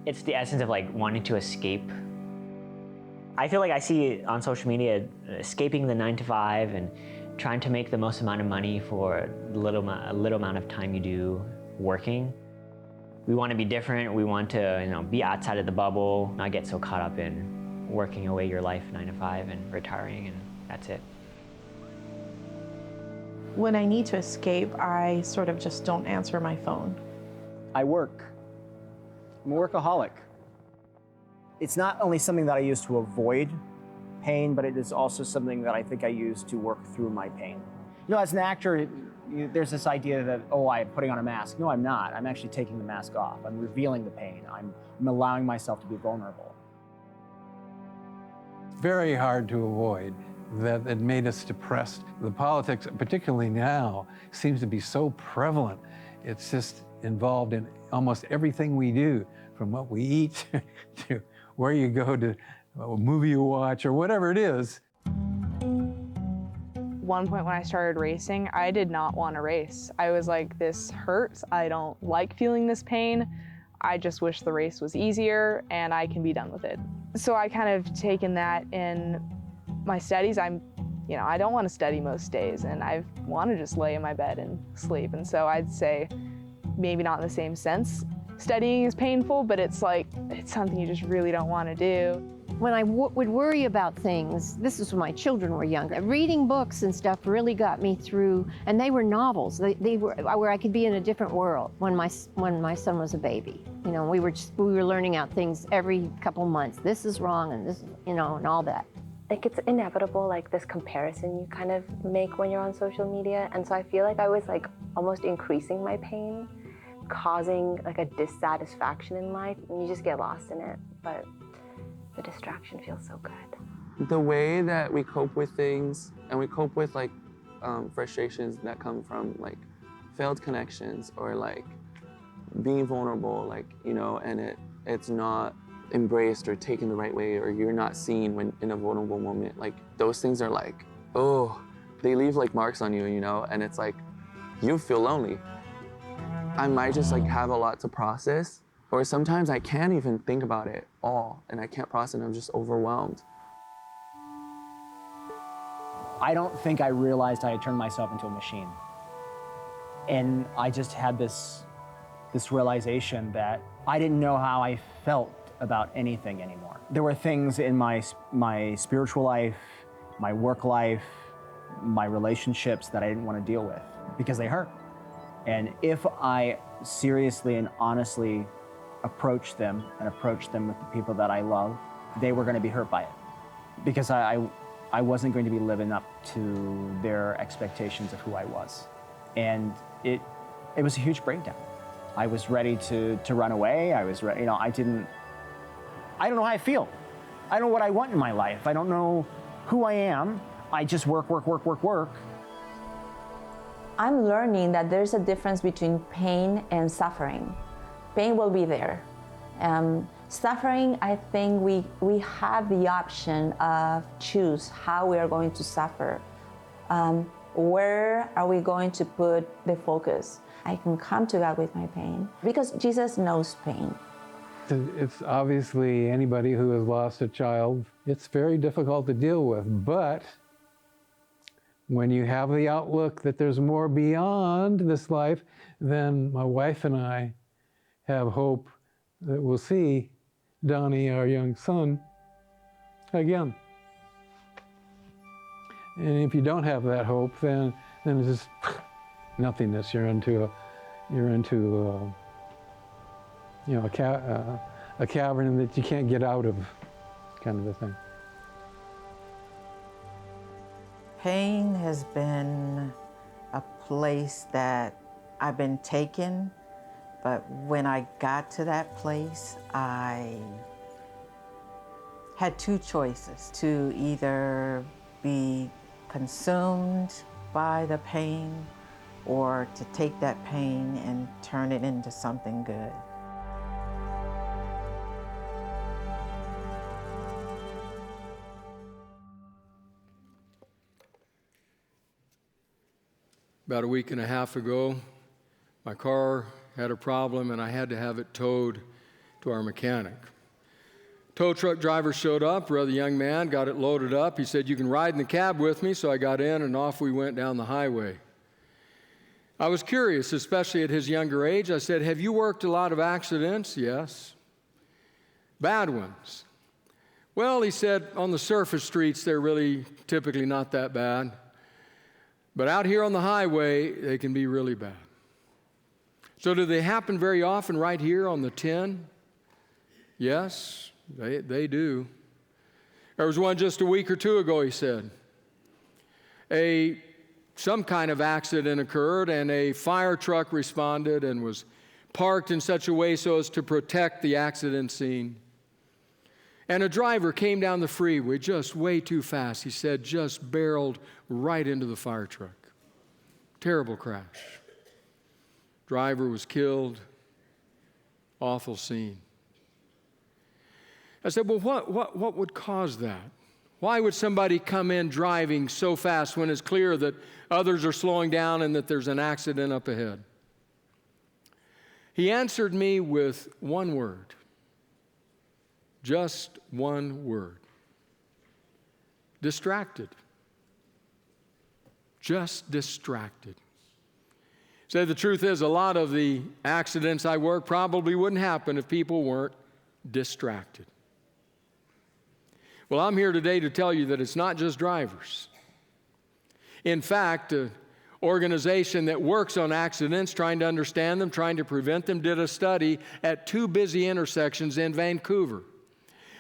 It's the essence of like wanting to escape. I feel like I see on social media escaping the 9 to 5 and trying to make the most amount of money for a little amount of time you do working. We want to be different. We want to, be outside of the bubble, not get so caught up in working away your life 9 to 5 and retiring, and that's it. When I need to escape, I sort of just don't answer my phone. I work. I'm a workaholic. It's not only something that I use to avoid pain, but it is also something that I think I use to work through my pain. As an actor, there's this idea that, I'm putting on a mask. No, I'm not. I'm actually taking the mask off. I'm revealing the pain. I'm allowing myself to be vulnerable. Very hard to avoid. That it made us depressed. The politics, particularly now, seems to be so prevalent. It's just involved in almost everything we do, from what we eat to where you go to a movie you watch or whatever it is. One point when I started racing, I did not want to race. I was like, this hurts. I don't like feeling this pain. I just wish the race was easier and I can be done with it. So I kind of taken that in my studies. I don't want to study most days, and I want to just lay in my bed and sleep. And so I'd say maybe not in the same sense. Studying is painful, but it's something you just really don't want to do. When I would worry about things, this is when my children were younger, reading books and stuff really got me through, and they were novels. They were where I could be in a different world when my son was a baby. We were learning out things every couple months. This is wrong, and this, and all that. Like, it's inevitable, like this comparison you kind of make when you're on social media. And so I feel like I was like almost increasing my pain, causing like a dissatisfaction in life, and you just get lost in it. But the distraction feels so good. The way that we cope with things, and we cope with like frustrations that come from like failed connections or like being vulnerable, and it's not embraced or taken the right way, or you're not seen when in a vulnerable moment. Like, those things are like, they leave like marks on you, and it's like, you feel lonely. I might just like have a lot to process, or sometimes I can't even think about it all, and I can't process it, I'm just overwhelmed. I don't think I realized I had turned myself into a machine. And I just had this realization that I didn't know how I felt about anything anymore. There were things in my spiritual life, my work life, my relationships that I didn't want to deal with because they hurt. And if I seriously and honestly approached them with the people that I love, they were going to be hurt by it, because I wasn't going to be living up to their expectations of who I was. And it was a huge breakdown. I was ready to run away. I was ready, I don't know how I feel. I don't know what I want in my life. I don't know who I am. I just work. I'm learning that there's a difference between pain and suffering. Pain will be there. Suffering, I think we have the option of choose how we are going to suffer. Where are we going to put the focus? I can come to God with my pain because Jesus knows pain. It's obviously anybody who has lost a child, it's very difficult to deal with, but when you have the outlook that there's more beyond this life, then my wife and I have hope that we'll see Donnie, our young son, again. And if you don't have that hope, then it's just nothingness. You're into a cavern that you can't get out of, kind of a thing. Pain has been a place that I've been taken, but when I got to that place, I had two choices: to either be consumed by the pain or to take that pain and turn it into something good. About a week and a half ago, my car had a problem and I had to have it towed to our mechanic. Tow truck driver showed up, rather young man, got it loaded up. He said, "You can ride in the cab with me," so I got in and off we went down the highway. I was curious, especially at his younger age. I said, "Have you worked a lot of accidents?" "Yes." "Bad ones?" "Well," he said, "on the surface streets, they're really typically not that bad. But out here on the highway, they can be really bad." "So do they happen very often right here on the 10? "Yes, they do." "There was one just a week or two ago," he said. Some kind of accident occurred, and a fire truck responded and was parked in such a way so as to protect the accident scene. And a driver came down the freeway just way too fast. He said, just barreled right into the fire truck. Terrible crash. Driver was killed. Awful scene. I said, well, what would cause that? Why would somebody come in driving so fast when it's clear that others are slowing down and that there's an accident up ahead? He answered me with one word. Just one word. Distracted. Just distracted. So the truth is, a lot of the accidents I work probably wouldn't happen if people weren't distracted. Well, I'm here today to tell you that it's not just drivers. In fact, an organization that works on accidents, trying to understand them, trying to prevent them, did a study at 2 busy intersections in Vancouver.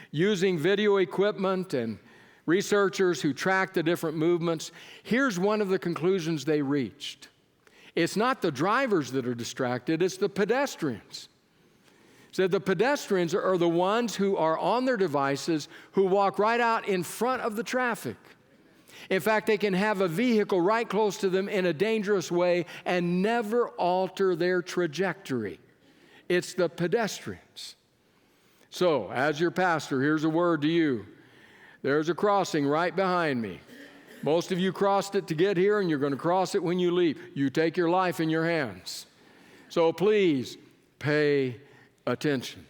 Using video equipment and researchers who track the different movements, here's one of the conclusions they reached. It's not the drivers that are distracted, it's the pedestrians. So the pedestrians are the ones who are on their devices, who walk right out in front of the traffic. In fact, they can have a vehicle right close to them in a dangerous way and never alter their trajectory. It's the pedestrians. So, as your pastor, here's a word to you. There's a crossing right behind me. Most of you crossed it to get here, and you're going to cross it when you leave. You take your life in your hands. So please pay attention,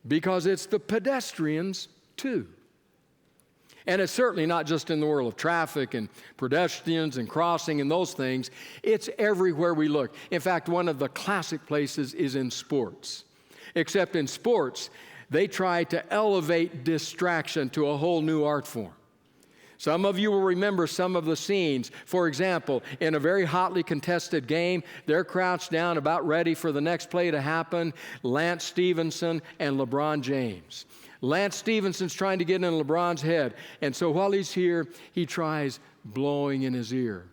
because it's the pedestrians too. And it's certainly not just in the world of traffic and pedestrians and crossing and those things. It's everywhere we look. In fact, one of the classic places is in sports. Except in sports, they try to elevate distraction to a whole new art form. Some of you will remember some of the scenes. For example, in a very hotly contested game, they're crouched down about ready for the next play to happen. Lance Stevenson and LeBron James. Lance Stevenson's trying to get in LeBron's head. And so while he's here, he tries blowing in his ear.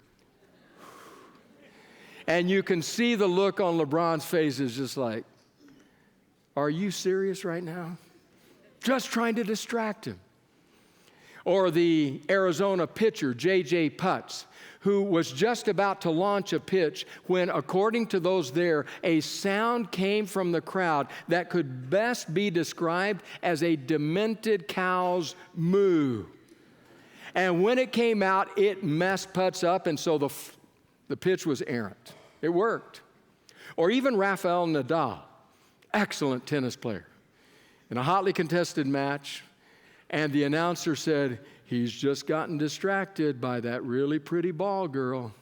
And you can see the look on LeBron's face is just like, are you serious right now? Just trying to distract him. Or the Arizona pitcher, J.J. Putz, who was just about to launch a pitch when, according to those there, a sound came from the crowd that could best be described as a demented cow's moo. And when it came out, it messed Putz up, and so the pitch was errant. It worked. Or even Rafael Nadal, excellent tennis player, in a hotly contested match, and the announcer said, he's just gotten distracted by that really pretty ball girl.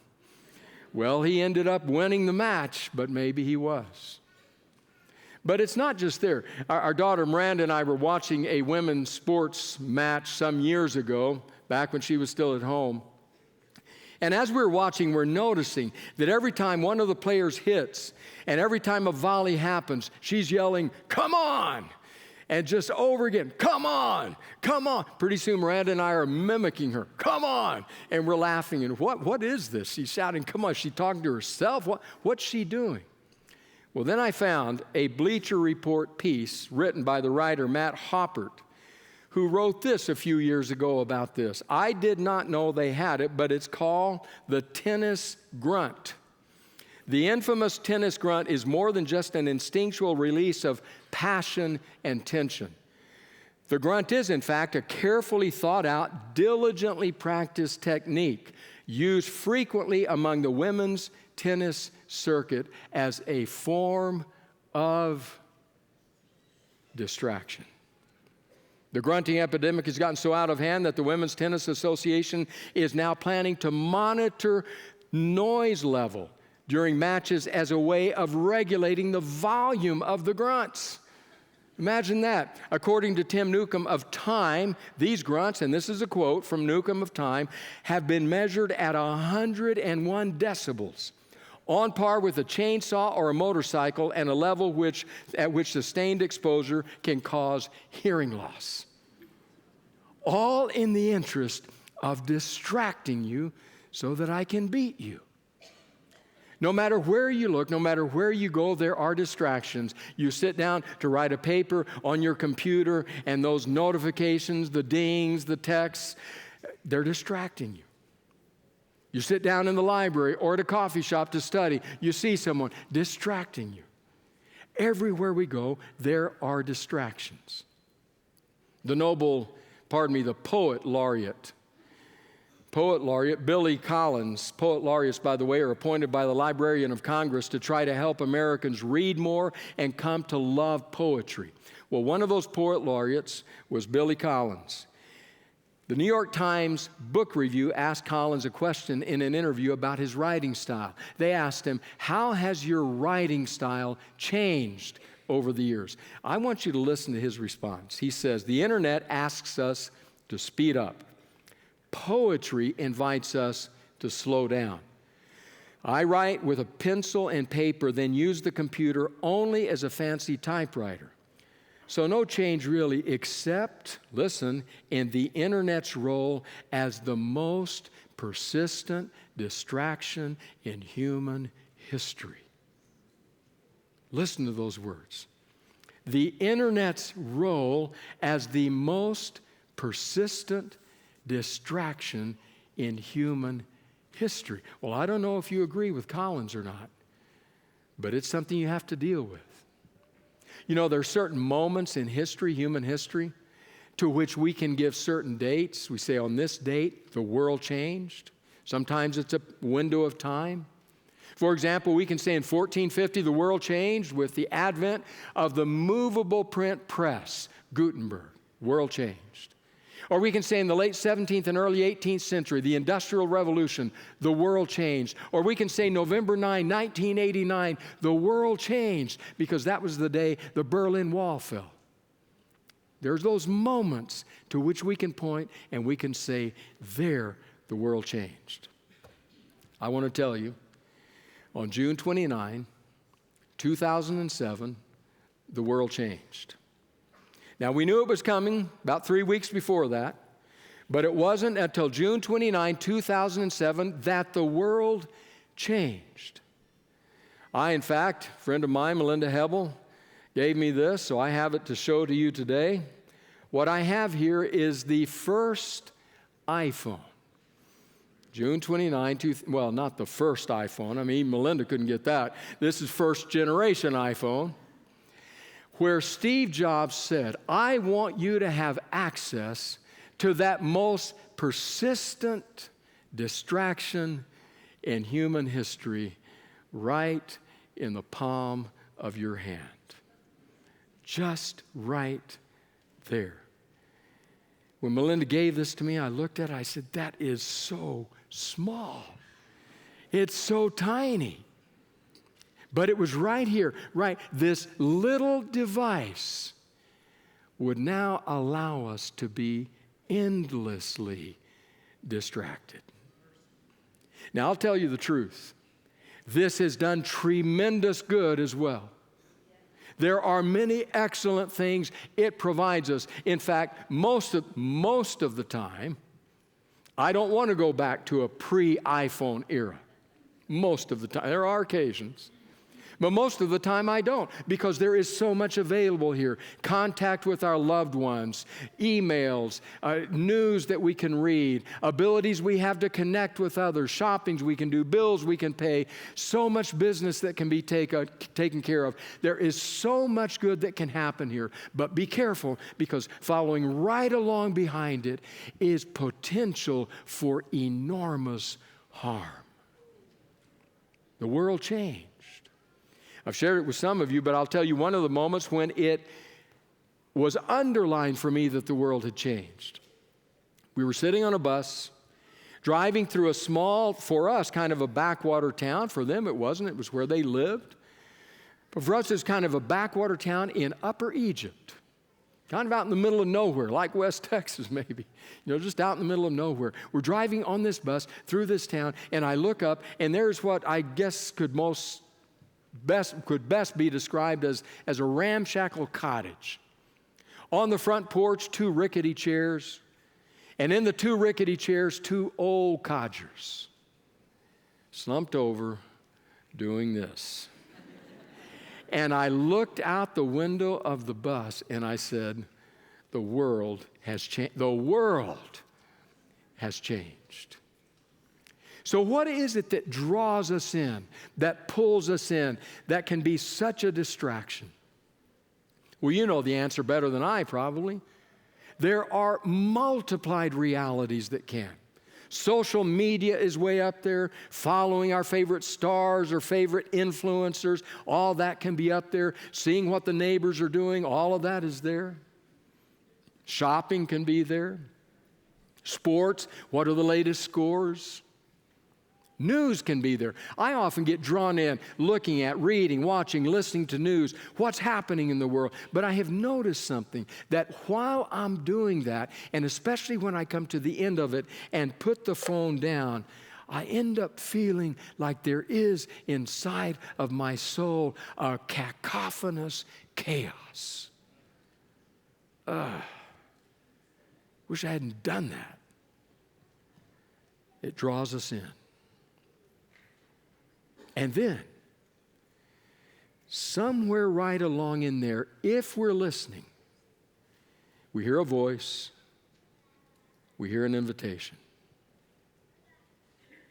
Well, he ended up winning the match, but maybe he was. But it's not just there. Our daughter Miranda and I were watching a women's sports match some years ago, back when she was still at home. And as we were watching, we're noticing that every time one of the players hits, and every time a volley happens, she's yelling, "Come on!" And just over again, "Come on, come on." Pretty soon Miranda and I are mimicking her, "Come on." And we're laughing, and what is this? She's shouting, "Come on." Is she talking to herself? What's she doing? Well, then I found a Bleacher Report piece written by the writer Matt Hoppert, who wrote this a few years ago about this. I did not know they had it, but it's called the tennis grunt. The infamous tennis grunt is more than just an instinctual release of passion and tension. The grunt is, in fact, a carefully thought out, diligently practiced technique used frequently among the women's tennis circuit as a form of distraction. The grunting epidemic has gotten so out of hand that the Women's Tennis Association is now planning to monitor noise level during matches as a way of regulating the volume of the grunts. Imagine that. According to Tim Newcomb of Time, these grunts, and this is a quote from Newcomb of Time, have been measured at 101 decibels, on par with a chainsaw or a motorcycle, and a level at which sustained exposure can cause hearing loss. All in the interest of distracting you so that I can beat you. No matter where you look, no matter where you go, there are distractions. You sit down to write a paper on your computer, and those notifications, the dings, the texts, they're distracting you. You sit down in the library or at a coffee shop to study, you see someone distracting you. Everywhere we go, there are distractions. The poet laureate Billy Collins. Poet laureates, by the way, are appointed by the Librarian of Congress to try to help Americans read more and come to love poetry. Well, one of those poet laureates was Billy Collins. The New York Times Book Review asked Collins a question in an interview about his writing style. They asked him, "How has your writing style changed over the years?" I want you to listen to his response. He says, "The internet asks us to speed up. Poetry invites us to slow down. I write with a pencil and paper, then use the computer only as a fancy typewriter. So no change really, except, listen, in the internet's role as the most persistent distraction in human history." Listen to those words. The internet's role as the most persistent distraction in human history. Well, I don't know if you agree with Collins or not, but it's something you have to deal with. You know, there are certain moments in history, human history, to which we can give certain dates. We say, on this date, the world changed. Sometimes it's a window of time. For example, we can say in 1450, the world changed with the advent of the movable print press, Gutenberg. World changed. Or we can say in the late 17th and early 18th century, the Industrial Revolution, the world changed. Or we can say November 9, 1989, the world changed, because that was the day the Berlin Wall fell. There's those moments to which we can point and we can say, there, the world changed. I want to tell you, on June 29, 2007, the world changed. Now, we knew it was coming about 3 weeks before that, but it wasn't until June 29, 2007 that the world changed. In fact, a friend of mine, Melinda Hebel, gave me this, so I have it to show to you today. What I have here is the first iPhone. June 29, well, not the first iPhone. I mean, Melinda couldn't get that. This is first generation iPhone, where Steve Jobs said, I want you to have access to that most persistent distraction in human history right in the palm of your hand. Just right there. When Melinda gave this to me, I looked at it, I said, that is so small. It's so tiny. But it was right here, right? This little device would now allow us to be endlessly distracted. Now, I'll tell you the truth. This has done tremendous good as well. There are many excellent things it provides us. In fact, most of the time, I don't want to go back to a pre-iPhone era. Most of the time. There are occasions. But most of the time I don't, because there is so much available here. Contact with our loved ones, emails, news that we can read, abilities we have to connect with others, shoppings we can do, bills we can pay, so much business that can be taken care of. There is so much good that can happen here. But be careful, because following right along behind it is potential for enormous harm. The world changed. I've shared it with some of you, but I'll tell you one of the moments when it was underlined for me that the world had changed. We were sitting on a bus, driving through a small, for us, kind of a backwater town. For them, it wasn't. It was where they lived. But for us, it's kind of a backwater town in Upper Egypt, kind of out in the middle of nowhere, like West Texas maybe, just out in the middle of nowhere. We're driving on this bus through this town, and I look up, and there's what I guess could best be described as a ramshackle cottage. On the front porch, 2 rickety chairs, and in the 2 rickety chairs, 2 old codgers slumped over doing this. And I looked out the window of the bus and I said, the world has changed. The world has changed. So what is it that draws us in, that pulls us in, that can be such a distraction? Well, you know the answer better than I probably. There are multiplied realities that can. Social media is way up there, following our favorite stars or favorite influencers. All that can be up there. Seeing what the neighbors are doing, all of that is there. Shopping can be there. Sports, what are the latest scores? News can be there. I often get drawn in looking at, reading, watching, listening to news, what's happening in the world. But I have noticed something, that while I'm doing that, and especially when I come to the end of it and put the phone down, I end up feeling like there is inside of my soul a cacophonous chaos. Wish I hadn't done that. It draws us in. And then, somewhere right along in there, if we're listening, we hear a voice, we hear an invitation.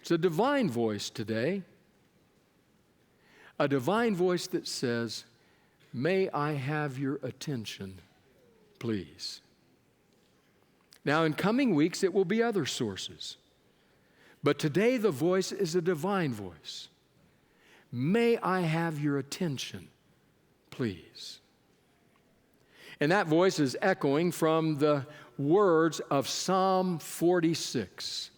It's a divine voice today, a divine voice that says, may I have your attention, please. Now, in coming weeks, it will be other sources. But today, the voice is a divine voice. May I have your attention, please? And that voice is echoing from the words of Psalm 46.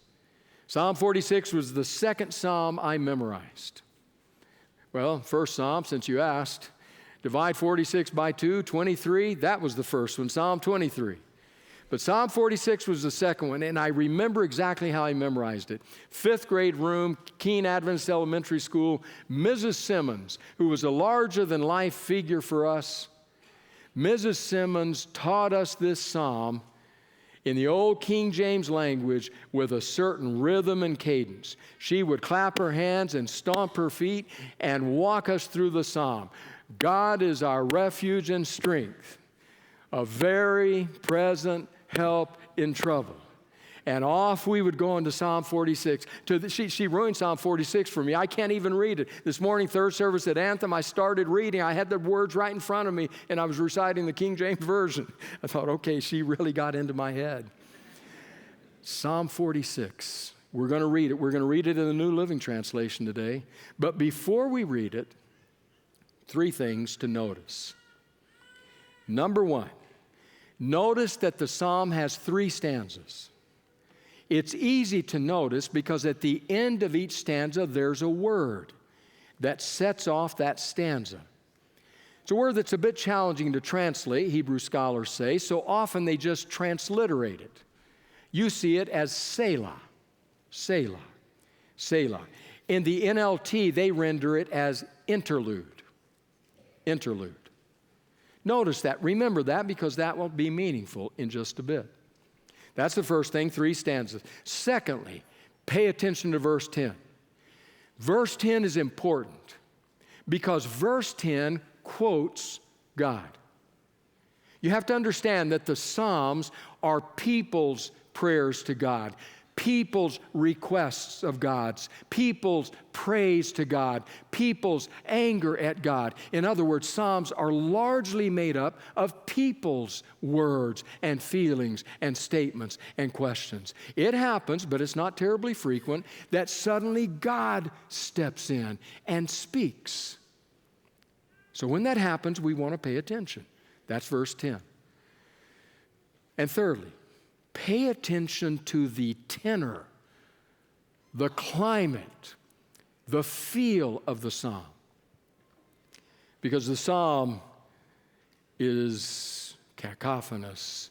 Psalm 46 was the second psalm I memorized. Well, first psalm, since you asked, divide 46 by 2, 23, that was the first one, Psalm 23. But Psalm 46 was the second one, and I remember exactly how I memorized it. 5th grade room, Keene Adventist Elementary School, Mrs. Simmons, who was a larger-than-life figure for us, Mrs. Simmons taught us this psalm in the old King James language with a certain rhythm and cadence. She would clap her hands and stomp her feet and walk us through the psalm. God is our refuge and strength, a very present help in trouble. And off we would go into Psalm 46. She ruined Psalm 46 for me. I can't even read it. This morning, third service at Anthem, I started reading. I had the words right in front of me, and I was reciting the King James Version. I thought, okay, she really got into my head. Psalm 46. We're going to read it. We're going to read it in the New Living Translation today. But before we read it, 3 things to notice. Number 1, notice that the psalm has 3 stanzas. It's easy to notice because at the end of each stanza, there's a word that sets off that stanza. It's a word that's a bit challenging to translate, Hebrew scholars say, so often they just transliterate it. You see it as Selah, Selah, Selah. In the NLT, they render it as interlude, interlude. Notice that. Remember that because that will be meaningful in just a bit. That's the first thing, 3 stanzas. Secondly, pay attention to verse 10. Verse 10 is important because verse 10 quotes God. You have to understand that the Psalms are people's prayers to God, people's requests of God's, people's praise to God, people's anger at God. In other words, Psalms are largely made up of people's words and feelings and statements and questions. It happens, but it's not terribly frequent, that suddenly God steps in and speaks. So when that happens, we want to pay attention. That's verse 10. And thirdly, pay attention to the tenor, the climate, the feel of the psalm. Because the psalm is cacophonous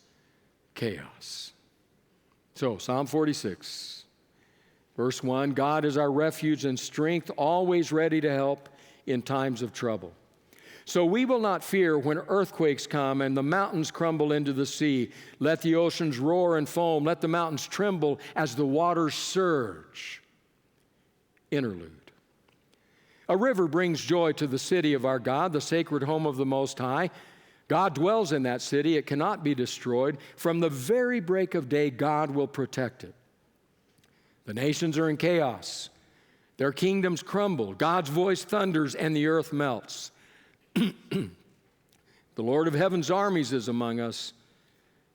chaos. So, Psalm 46, verse 1, God is our refuge and strength, always ready to help in times of trouble. So we will not fear when earthquakes come and the mountains crumble into the sea. Let the oceans roar and foam. Let the mountains tremble as the waters surge. Interlude. A river brings joy to the city of our God, the sacred home of the Most High. God dwells in that city. It cannot be destroyed. From the very break of day, God will protect it. The nations are in chaos. Their kingdoms crumble. God's voice thunders and the earth melts. The Lord of heaven's armies is among us.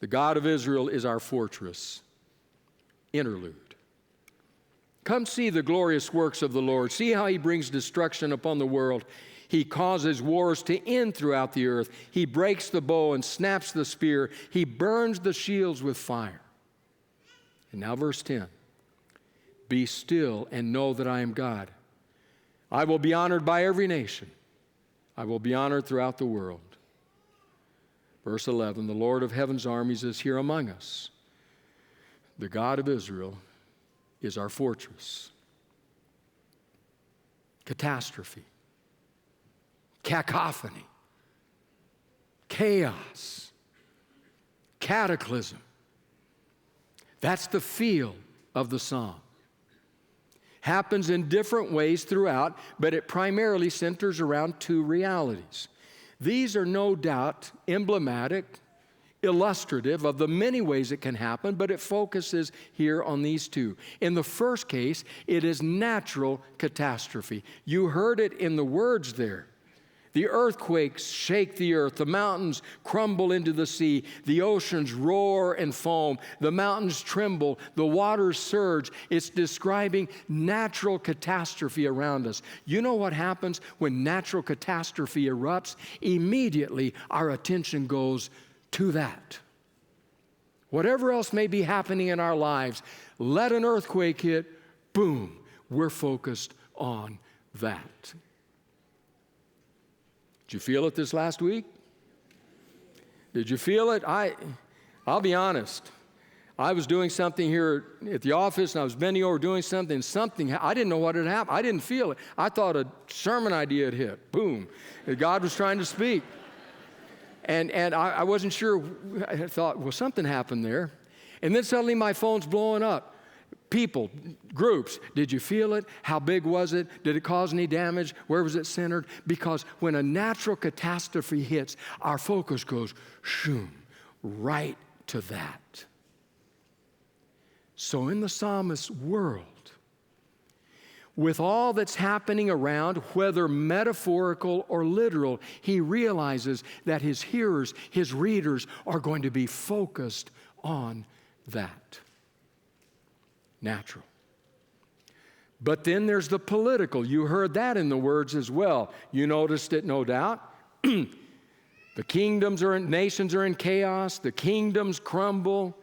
The God of Israel is our fortress. Interlude. Come see the glorious works of the Lord. See how he brings destruction upon the world. He causes wars to end throughout the earth. He breaks the bow and snaps the spear. He burns the shields with fire. And now verse 10. Be still and know that I am God. I will be honored by every nation. I will be honored throughout the world. Verse 11, the Lord of heaven's armies is here among us. The God of Israel is our fortress. Catastrophe, cacophony, chaos, cataclysm. That's the feel of the psalm. Happens in different ways throughout, but it primarily centers around two realities. These are no doubt emblematic, illustrative of the many ways it can happen, but it focuses here on these two. In the first case, it is natural catastrophe. You heard it in the words there. The earthquakes shake the earth. The mountains crumble into the sea. The oceans roar and foam. The mountains tremble. The waters surge. It's describing natural catastrophe around us. You know what happens when natural catastrophe erupts? Immediately, our attention goes to that. Whatever else may be happening in our lives, let an earthquake hit, boom, we're focused on that. Did you feel it this last week? Did you feel it? I'll be honest. I was doing something here at the office, and I was bending over doing something. I didn't know what had happened. I didn't feel it. I thought a sermon idea had hit. Boom. God was trying to speak. And I wasn't sure. I thought, well, something happened there. And then suddenly my phone's blowing up. People, groups, did you feel it? How big was it? Did it cause any damage? Where was it centered? Because when a natural catastrophe hits, our focus goes, shoom, right to that. So in the psalmist's world, with all that's happening around, whether metaphorical or literal, he realizes that his hearers, his readers, are going to be focused on that. Natural. But then there's the political. You heard that in the words as well. You noticed it, no doubt. The nations are in chaos. The kingdoms crumble.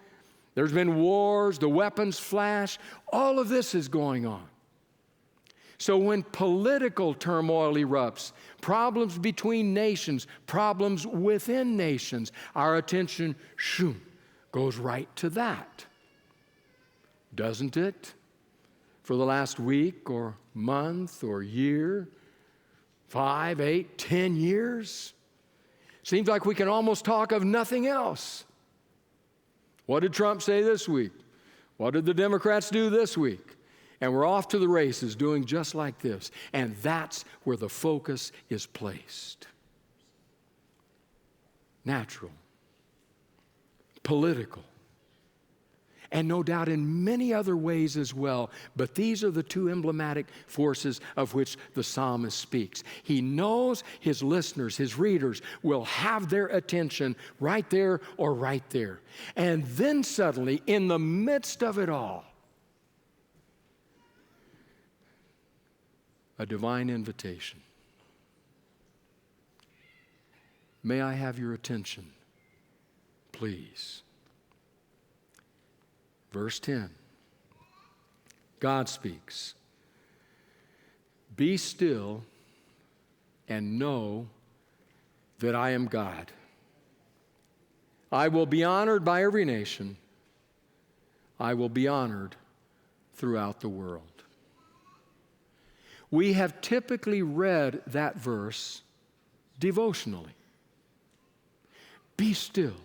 There's been wars. The weapons flash. All of this is going on. So when political turmoil erupts, problems between nations, problems within nations, our attention, shoom, goes right to that. Doesn't it? For the last week or month or year, 5, 8, 10 years? Seems like we can almost talk of nothing else. What did Trump say this week? What did the Democrats do this week? And we're off to the races doing just like this. And that's where the focus is placed. Natural. Political. And no doubt in many other ways as well. But these are the two emblematic forces of which the psalmist speaks. He knows his listeners, his readers, will have their attention right there or right there. And then suddenly, in the midst of it all, a divine invitation. May I have your attention, please? Verse 10. God speaks. Be still and know that I am God. I will be honored by every nation. I will be honored throughout the world. We have typically read that verse devotionally. Be still.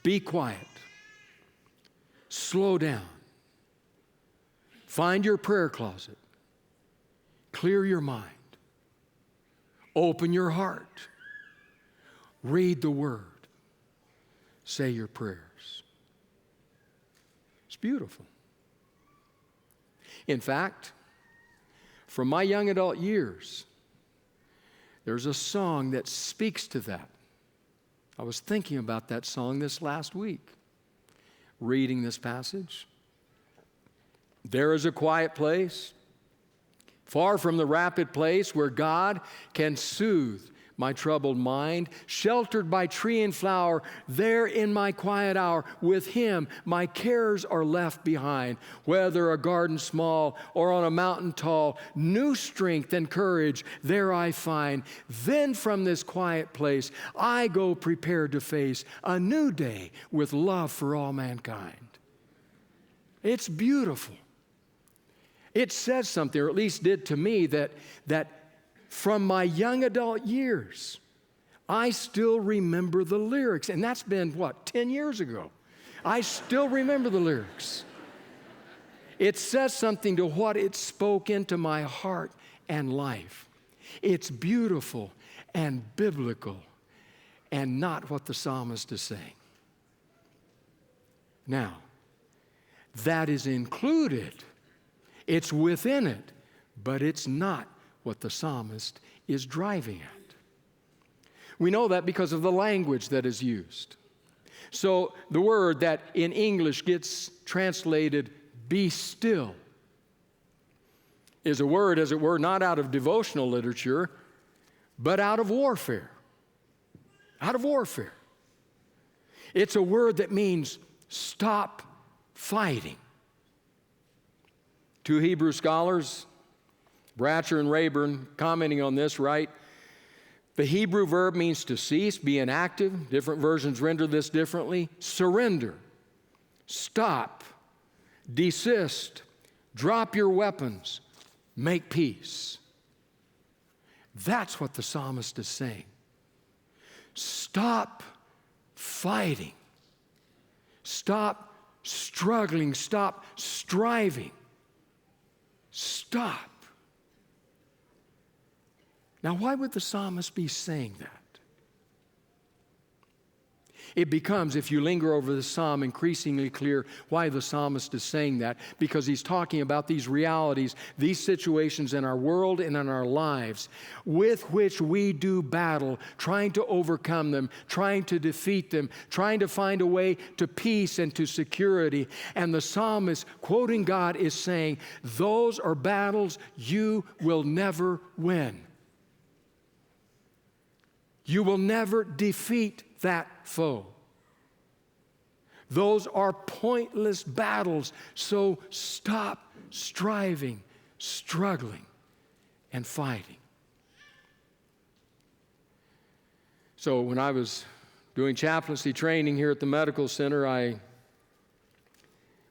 Be quiet. Slow down. Find your prayer closet. Clear your mind. Open your heart. Read the Word. Say your prayers. It's beautiful. In fact, from my young adult years, there's a song that speaks to that. I was thinking about that song this last week, reading this passage. There is a quiet place, far from the rapid place, where God can soothe my troubled mind, sheltered by tree and flower, there in my quiet hour, with Him my cares are left behind. Whether a garden small or on a mountain tall, new strength and courage there I find. Then from this quiet place I go prepared to face a new day with love for all mankind. It's beautiful. It says something, or at least did to me, that from my young adult years, I still remember the lyrics. And that's been, 10 years ago. I still remember the lyrics. It says something to what it spoke into my heart and life. It's beautiful and biblical and not what the psalmist is saying. Now, that is included. It's within it, but it's not what the psalmist is driving at. We know that because of the language that is used. So the word that in English gets translated, be still, is a word, as it were, not out of devotional literature, but out of warfare. Out of warfare. It's a word that means stop fighting. Two Hebrew scholars, Bratcher and Rayburn, commenting on this, write, the Hebrew verb means to cease, be inactive. Different versions render this differently. Surrender, stop, desist, drop your weapons, make peace. That's what the psalmist is saying. Stop fighting. Stop struggling. Stop striving. Stop. Now, why would the psalmist be saying that? It becomes, if you linger over the psalm, increasingly clear why the psalmist is saying that, because he's talking about these realities, these situations in our world and in our lives with which we do battle, trying to overcome them, trying to defeat them, trying to find a way to peace and to security. And the psalmist, quoting God, is saying, those are battles you will never win. You will never defeat that foe. Those are pointless battles, so stop striving, struggling, and fighting. So when I was doing chaplaincy training here at the medical center, I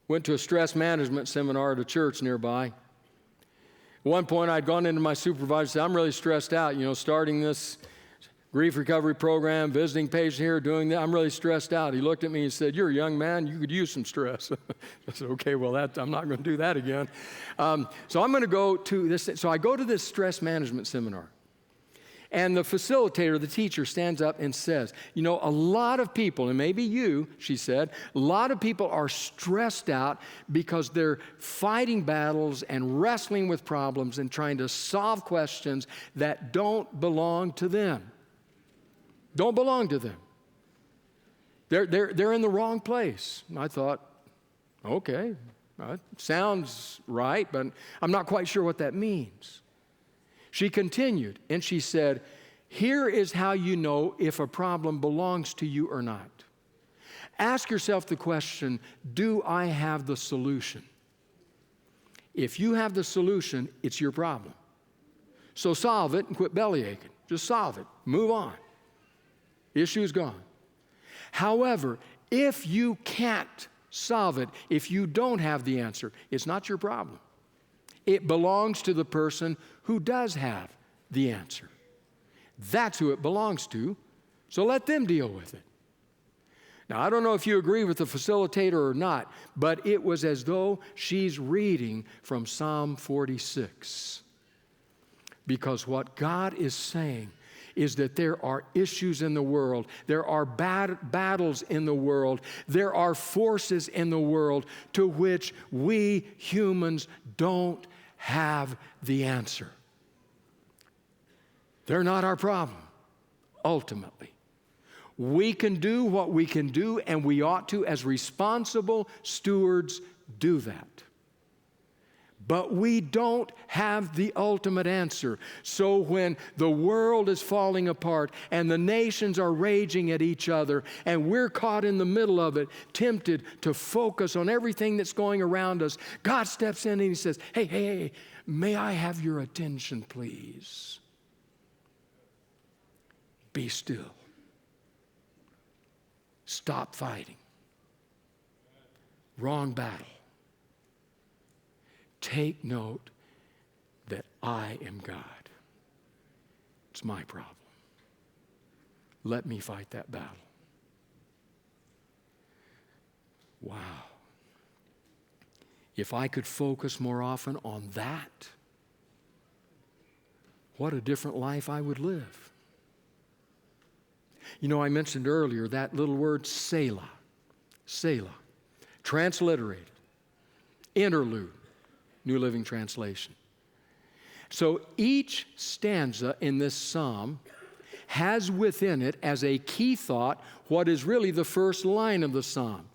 went to a stress management seminar at a church nearby. At one point, I'd gone into my supervisor and said, I'm really stressed out, starting this grief recovery program, visiting patients here, doing that. I'm really stressed out. He looked at me and said, you're a young man. You could use some stress. I said, okay, well, I'm not going to do that again. So I'm going to go to this. So I go to this stress management seminar. And the facilitator, the teacher, stands up and says, a lot of people, and maybe you, she said, a lot of people are stressed out because they're fighting battles and wrestling with problems and trying to solve questions that don't belong to them. Don't belong to them. They're in the wrong place. And I thought, okay, sounds right, but I'm not quite sure what that means. She continued, and she said, here is how you know if a problem belongs to you or not. Ask yourself the question, do I have the solution? If you have the solution, it's your problem. So solve it and quit bellyaching. Just solve it. Move on. Issue is gone. However, if you can't solve it, if you don't have the answer, it's not your problem. It belongs to the person who does have the answer. That's who it belongs to, so let them deal with it. Now, I don't know if you agree with the facilitator or not, but it was as though she's reading from Psalm 46. Because what God is saying is that there are issues in the world, there are battles in the world, there are forces in the world to which we humans don't have the answer. They're not our problem, ultimately. We can do what we can do, and we ought to, as responsible stewards, do that. But we don't have the ultimate answer. So when the world is falling apart and the nations are raging at each other and we're caught in the middle of it, tempted to focus on everything that's going around us, God steps in and He says, hey, may I have your attention, please? Be still. Stop fighting. Wrong battle. Take note that I am God. It's my problem. Let me fight that battle. Wow. If I could focus more often on that, what a different life I would live. You know, I mentioned earlier that little word Selah. Selah. Transliterated. Interlude. New Living Translation. So each stanza in this psalm has within it as a key thought what is really the first line of the psalm.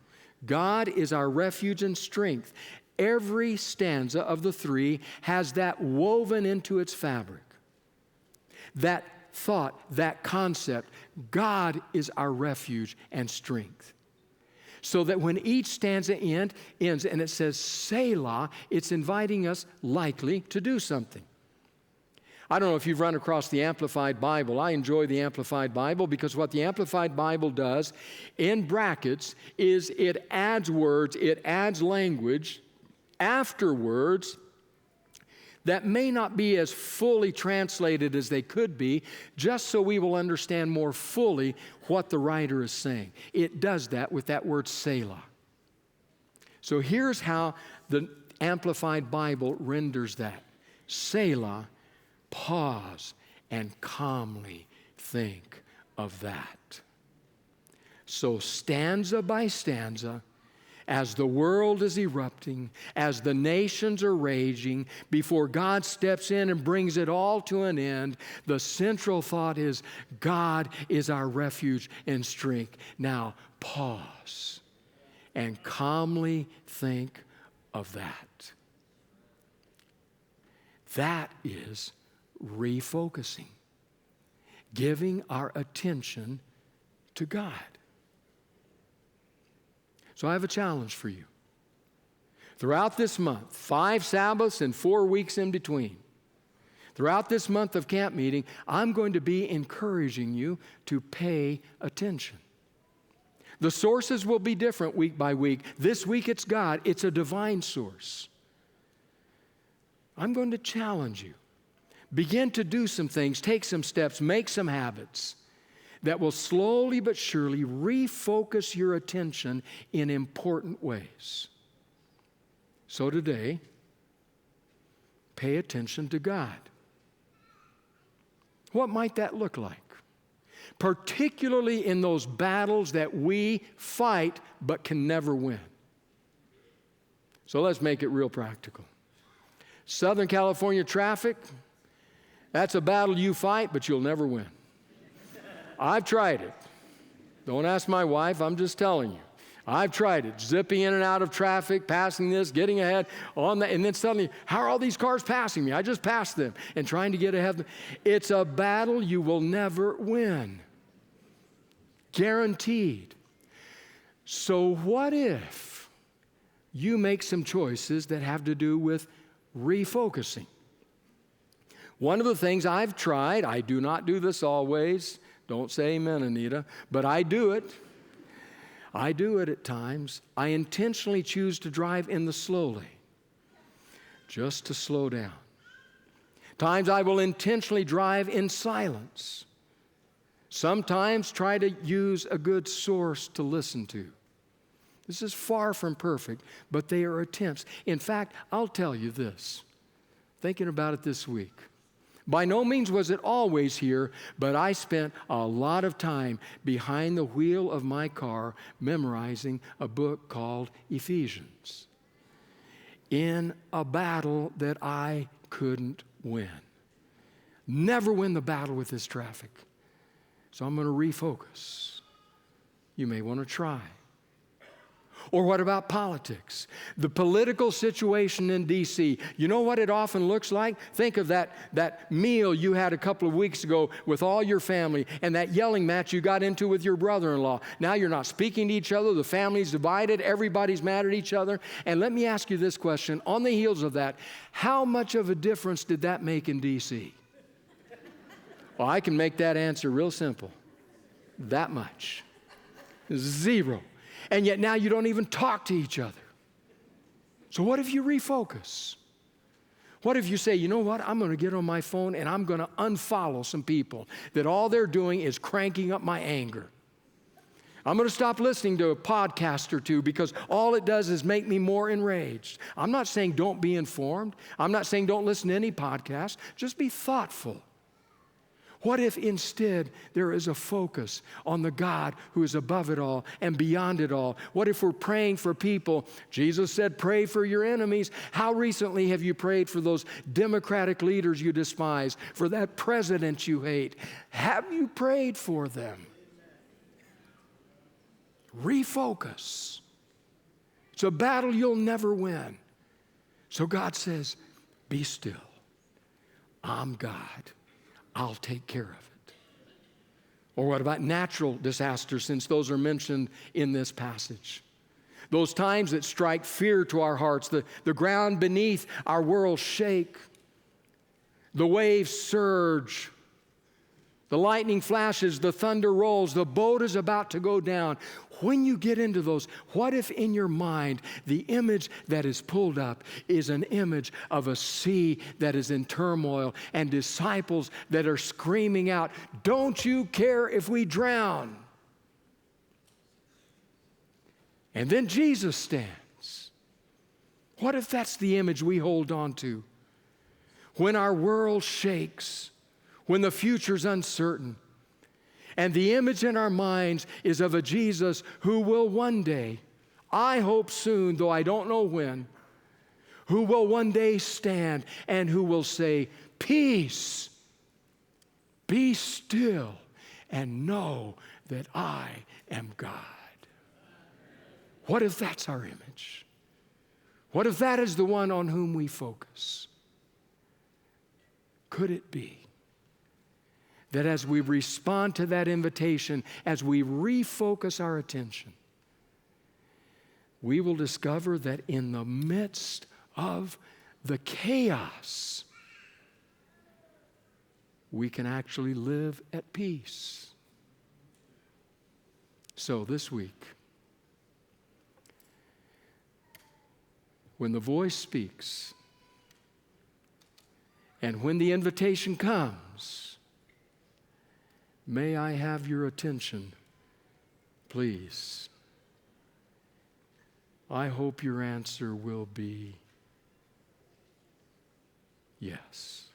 God is our refuge and strength. Every stanza of the three has that woven into its fabric. That thought, that concept, God is our refuge and strength. So that when each stanza ends and it says Selah, it's inviting us likely to do something. I don't know if you've run across the Amplified Bible. I enjoy the Amplified Bible because what the Amplified Bible does in brackets is it adds words, it adds language after words that may not be as fully translated as they could be, just so we will understand more fully what the writer is saying. It does that with that word Selah. So here's how the Amplified Bible renders that. Selah, pause and calmly think of that. So stanza by stanza, as the world is erupting, as the nations are raging, before God steps in and brings it all to an end, the central thought is, God is our refuge and strength. Now, pause and calmly think of that. That is refocusing, giving our attention to God. So I have a challenge for you. Throughout this month, 5 Sabbaths and 4 weeks in between, throughout this month of camp meeting, I'm going to be encouraging you to pay attention. The sources will be different week by week. This week it's God. It's a divine source. I'm going to challenge you. Begin to do some things, take some steps, make some habits that will slowly but surely refocus your attention in important ways. So today, pay attention to God. What might that look like? Particularly in those battles that we fight but can never win. So let's make it real practical. Southern California traffic, that's a battle you fight, but you'll never win. I've tried it. Don't ask my wife, I'm just telling you. I've tried it, zipping in and out of traffic, passing this, getting ahead on that, and then suddenly, how are all these cars passing me? I just passed them, and trying to get ahead of them. It's a battle you will never win. Guaranteed. So what if you make some choices that have to do with refocusing? One of the things I've tried, I do not do this always, don't say amen, Anita, but I do it. I do it at times. I intentionally choose to drive in the slowly, just to slow down. Times I will intentionally drive in silence. Sometimes try to use a good source to listen to. This is far from perfect, but they are attempts. In fact, I'll tell you this, thinking about it this week. By no means was it always here, but I spent a lot of time behind the wheel of my car memorizing a book called Ephesians in a battle that I couldn't win. Never win the battle with this traffic. So I'm going to refocus. You may want to try. Or what about politics? The political situation in D.C., you know what it often looks like? Think of that meal you had a couple of weeks ago with all your family and that yelling match you got into with your brother-in-law. Now you're not speaking to each other, the family's divided, everybody's mad at each other. And let me ask you this question, on the heels of that, how much of a difference did that make in D.C.? Well, I can make that answer real simple. That much. Zero. And yet now you don't even talk to each other. So what if you refocus? What if you say, you know what, I'm going to get on my phone and I'm going to unfollow some people that all they're doing is cranking up my anger. I'm going to stop listening to a podcast or two because all it does is make me more enraged. I'm not saying don't be informed. I'm not saying don't listen to any podcast. Just be thoughtful. What if instead there is a focus on the God who is above it all and beyond it all? What if we're praying for people? Jesus said, pray for your enemies. How recently have you prayed for those Democratic leaders you despise, for that president you hate? Have you prayed for them? Refocus. It's a battle you'll never win. So God says, be still. I'm God. I'll take care of it. Or what about natural disasters, since those are mentioned in this passage? Those times that strike fear to our hearts, the ground beneath our world shake, the waves surge, the lightning flashes, the thunder rolls, the boat is about to go down. When you get into those, what if in your mind the image that is pulled up is an image of a sea that is in turmoil and disciples that are screaming out, don't you care if we drown? And then Jesus stands. What if that's the image we hold on to? When our world shakes, when the future's uncertain, and the image in our minds is of a Jesus who will one day, I hope soon, though I don't know when, who will one day stand and who will say, peace, be still, and know that I am God. What if that's our image? What if that is the one on whom we focus? Could it be that as we respond to that invitation, as we refocus our attention, we will discover that in the midst of the chaos, we can actually live at peace. So this week, when the voice speaks, and when the invitation comes, may I have your attention, please? I hope your answer will be yes.